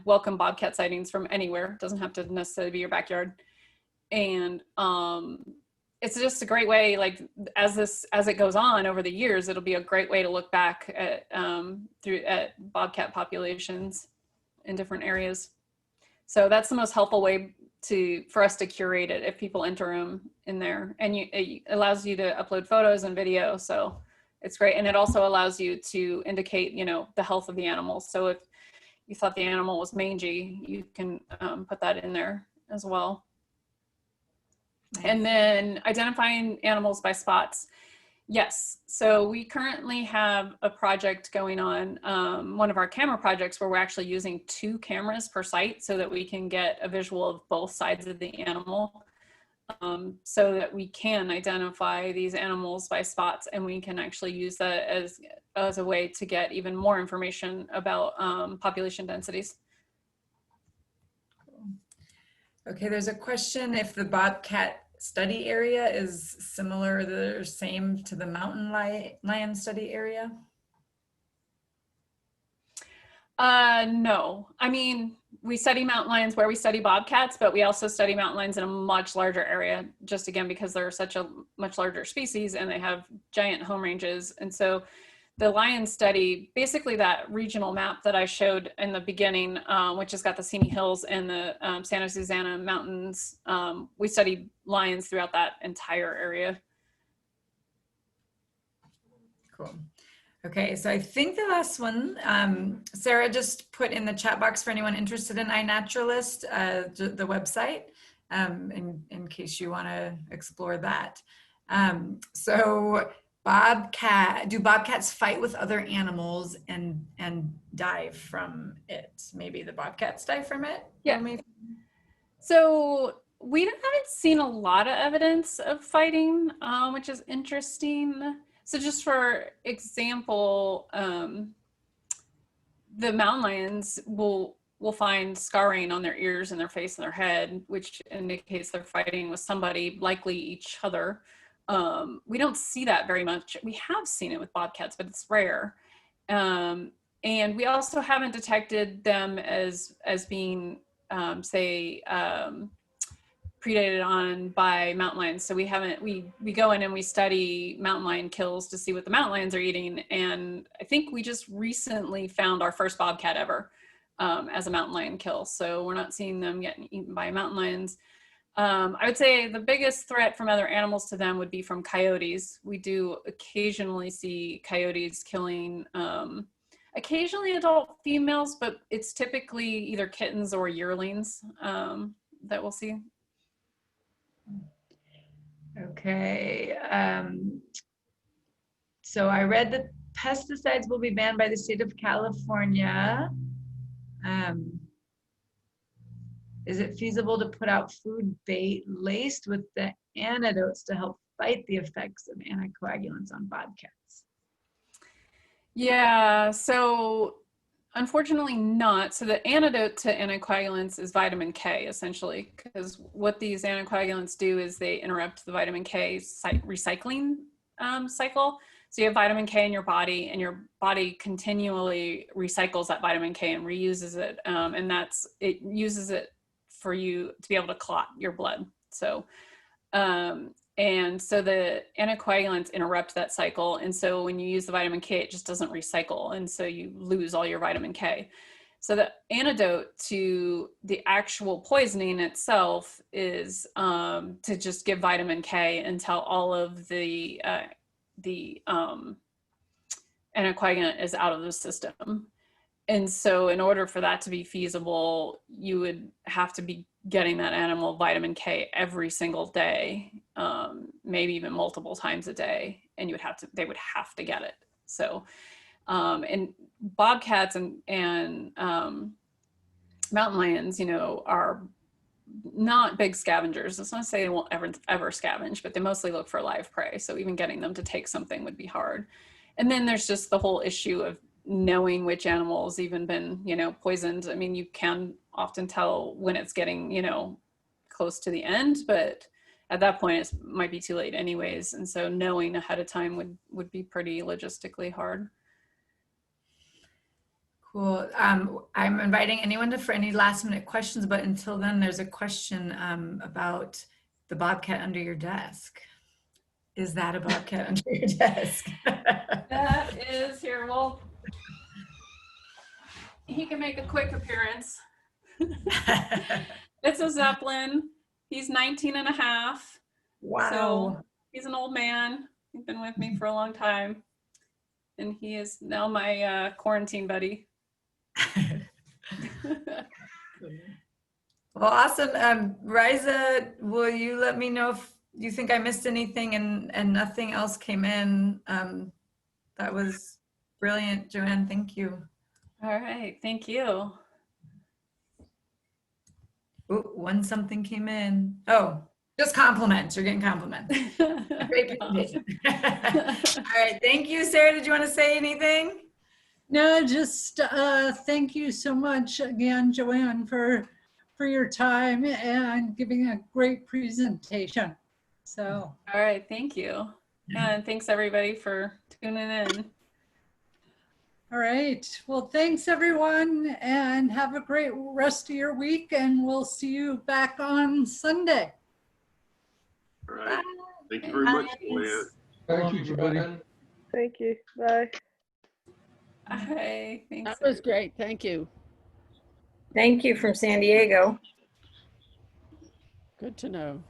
welcome bobcat sightings from anywhere. It doesn't have to necessarily be your backyard. And it's just a great way, like as it goes on over the years, it'll be a great way to look back at bobcat populations in different areas. So that's the most helpful way for us to curate it if people enter them in there. And it allows you to upload photos and video. So it's great. And it also allows you to indicate, the health of the animals. So if you thought the animal was mangy, you can put that in there as well. Nice. And then identifying animals by spots. Yes, so we currently have a project going on, one of our camera projects, where we're actually using 2 cameras per site so that we can get a visual of both sides of the animal, so that we can identify these animals by spots, and we can actually use that as a way to get even more information about population densities. Okay, there's a question if the bobcat study area is similar or same to the mountain lion study area. No, we study mountain lions where we study bobcats, but we also study mountain lions in a much larger area, just again, because they're such a much larger species and they have giant home ranges. And so the lion study, basically that regional map that I showed in the beginning, which has got the Simi Hills and the Santa Susana Mountains, we study lions throughout that entire area. Cool. Okay, so I think the last one, Sarah just put in the chat box for anyone interested in iNaturalist, the website, in case you want to explore that. So do bobcats fight with other animals and die from it? Maybe the bobcats die from it? Yeah. So we haven't seen a lot of evidence of fighting, which is interesting. So just for example, the mountain lions will find scarring on their ears and their face and their head, which indicates they're fighting with somebody, likely each other. We don't see that very much. We have seen it with bobcats, but it's rare. And we also haven't detected them as being, predated on by mountain lions. So we go in and we study mountain lion kills to see what the mountain lions are eating. And I think we just recently found our first bobcat ever as a mountain lion kill. So we're not seeing them getting eaten by mountain lions. I would say the biggest threat from other animals to them would be from coyotes. We do occasionally see coyotes killing occasionally adult females, but it's typically either kittens or yearlings that we'll see. Okay. So I read that pesticides will be banned by the state of California. Is it feasible to put out food bait laced with the antidotes to help fight the effects of anticoagulants on bobcats? Yeah, so unfortunately not. So the antidote to anticoagulants is vitamin K, essentially, because what these anticoagulants do is they interrupt the vitamin K recycling cycle. So you have vitamin K in your body, and your body continually recycles that vitamin K and reuses it, and it uses it for you to be able to clot your blood. So and so the anticoagulants interrupt that cycle. And so when you use the vitamin K, it just doesn't recycle. And so you lose all your vitamin K. So the antidote to the actual poisoning itself is to just give vitamin K until all of the anticoagulant is out of the system. And so in order for that to be feasible, you would have to be getting that animal vitamin K every single day, maybe even multiple times a day, and they would have to get it. So, and bobcats and mountain lions, are not big scavengers. It's not to say they won't ever scavenge, but they mostly look for live prey. So even getting them to take something would be hard. And then there's just the whole issue of knowing which animal's even been, poisoned. I mean, you can often tell when it's getting, close to the end, but at that point it might be too late anyways. And so knowing ahead of time would be pretty logistically hard. Cool. I'm inviting anyone for any last minute questions, but until then, there's a question about the bobcat under your desk. Is that a bobcat under your desk? That is here. Well, he can make a quick appearance. It's a Zeppelin. He's 19 and a half. Wow. So he's an old man. He's been with me for a long time. And he is now my quarantine buddy. Well, awesome. Riza, will you let me know if you think I missed anything and nothing else came in? That was brilliant, Joanne. Thank you. All right. Thank you. Ooh, something came in. Oh, just compliments. You're getting compliments. Great presentation. All right. Thank you, Sarah. Did you want to say anything? No, just thank you so much again, Joanne, for your time and giving a great presentation. So. All right. Thank you. And thanks everybody for tuning in. All right. Well, thanks everyone, and have a great rest of your week, and we'll see you back on Sunday. All right. Thank you very much, Joanne. Thank you, everybody. Thank you. Bye. Hi. Thanks. That was great. Thank you. Thank you from San Diego. Good to know.